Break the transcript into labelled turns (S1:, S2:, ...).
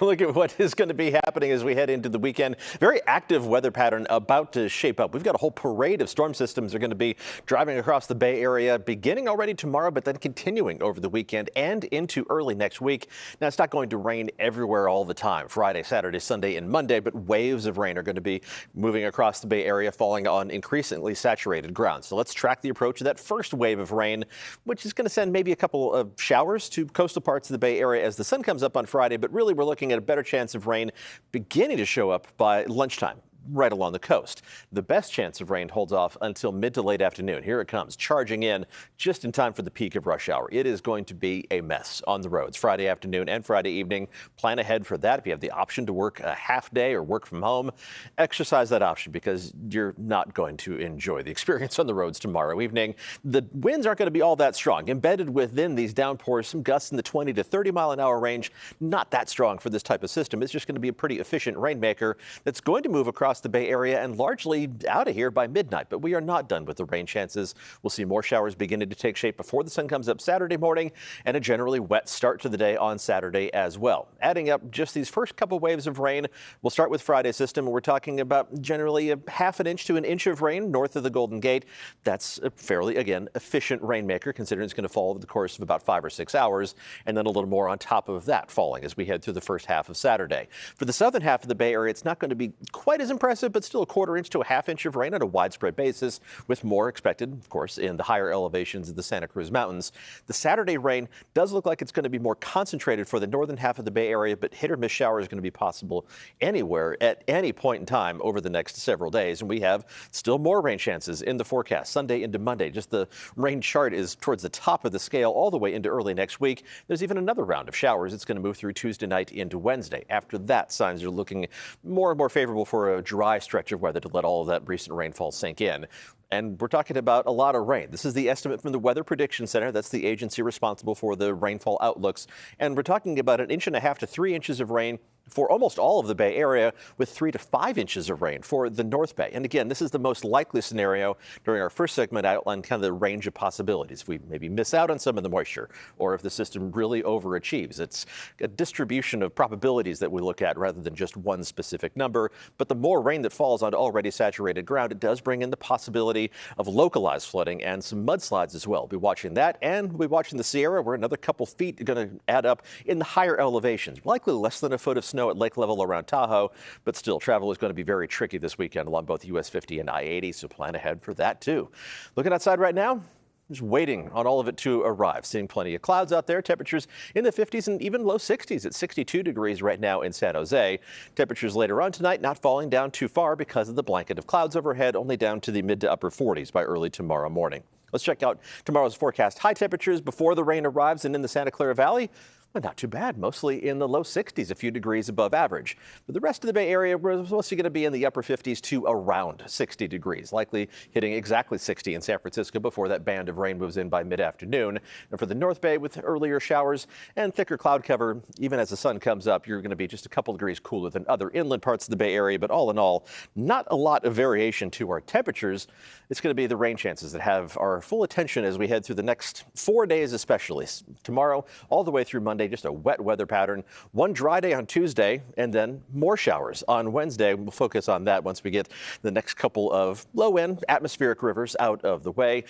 S1: Look at what is going to be happening as we head into the weekend. Very active weather pattern about to shape up. We've got a whole parade of storm systems are going to be driving across the Bay Area beginning already tomorrow, but then continuing over the weekend and into early next week. Now, it's not going to rain everywhere all the time, Friday, Saturday, Sunday, and Monday, but waves of rain are going to be moving across the Bay Area, falling on increasingly saturated ground. So let's track the approach of that first wave of rain, which is going to send maybe a couple of showers to coastal parts of the Bay Area as the sun comes up on Friday, but really we're looking at a better chance of rain beginning to show up by lunchtime right along the coast. The best chance of rain holds off until mid to late afternoon. Here it comes, charging in just in time for the peak of rush hour. It is going to be a mess on the roads Friday afternoon and Friday evening. Plan ahead for that. If you have the option to work a half day or work from home, exercise that option because you're not going to enjoy the experience on the roads tomorrow evening. The winds aren't going to be all that strong. Embedded within these downpours, some gusts in the 20 to 30 mile an hour range. Not that strong for this type of system. It's just going to be a pretty efficient rainmaker that's going to move across the Bay Area and largely out of here by midnight. But we are not done with the rain chances. We'll see more showers beginning to take shape before the sun comes up Saturday morning and a generally wet start to the day on Saturday as well. Adding up just these first couple waves of rain, we'll start with Friday's system. We're talking about generally a half an inch to an inch of rain north of the Golden Gate. That's a fairly, again, efficient rainmaker considering it's going to fall over the course of about 5 or 6 hours and then a little more on top of that falling as we head through the first half of Saturday. For the southern half of the Bay Area, it's not going to be quite as impressive, but still a quarter inch to a half inch of rain on a widespread basis, with more expected, of course, in the higher elevations of the Santa Cruz Mountains. The Saturday rain does look like it's going to be more concentrated for the northern half of the Bay Area, but hit or miss showers are going to be possible anywhere at any point in time over the next several days. And we have still more rain chances in the forecast Sunday into Monday. Just the rain chart is towards the top of the scale all the way into early next week. There's even another round of showers. It's going to move through Tuesday night into Wednesday. After that, signs are looking more and more favorable for a dry stretch of weather to let all of that recent rainfall sink in. And we're talking about a lot of rain. This is the estimate from the Weather Prediction Center. That's the agency responsible for the rainfall outlooks. And we're talking about 1.5 inches to 3 inches of rain for almost all of the Bay Area, with 3 to 5 inches of rain for the North Bay. And again, this is the most likely scenario. During our first segment, I outlined kind of the range of possibilities. We maybe miss out on some of the moisture, or if the system really overachieves. It's a distribution of probabilities that we look at rather than just one specific number. But the more rain that falls on already saturated ground, it does bring in the possibility of localized flooding and some mudslides as well. We'll be watching that, and we'll be watching the Sierra, where another couple feet are going to add up in the higher elevations. Likely less than a foot of snow at lake level around Tahoe, but still travel is going to be very tricky this weekend along both US 50 and I-80, so plan ahead for that too. Looking outside right now, just waiting on all of it to arrive. Seeing plenty of clouds out there. Temperatures in the 50s and even low 60s at 62 degrees right now in San Jose. Temperatures later on tonight not falling down too far because of the blanket of clouds overhead, only down to the mid to upper 40s by early tomorrow morning. Let's check out tomorrow's forecast. High temperatures before the rain arrives and in the Santa Clara Valley. Well, not too bad, mostly in the low 60s, a few degrees above average. For the rest of the Bay Area, we're mostly going to be in the upper 50s to around 60 degrees, likely hitting exactly 60 in San Francisco before that band of rain moves in by mid-afternoon. And for the North Bay, with earlier showers and thicker cloud cover, even as the sun comes up, you're going to be just a couple degrees cooler than other inland parts of the Bay Area. But all in all, not a lot of variation to our temperatures. It's going to be the rain chances that have our full attention as we head through the next 4 days, especially tomorrow all the way through Monday. Just a wet weather pattern. One dry day on Tuesday and then more showers on Wednesday. We'll focus on that once we get the next couple of low-end atmospheric rivers out of the way.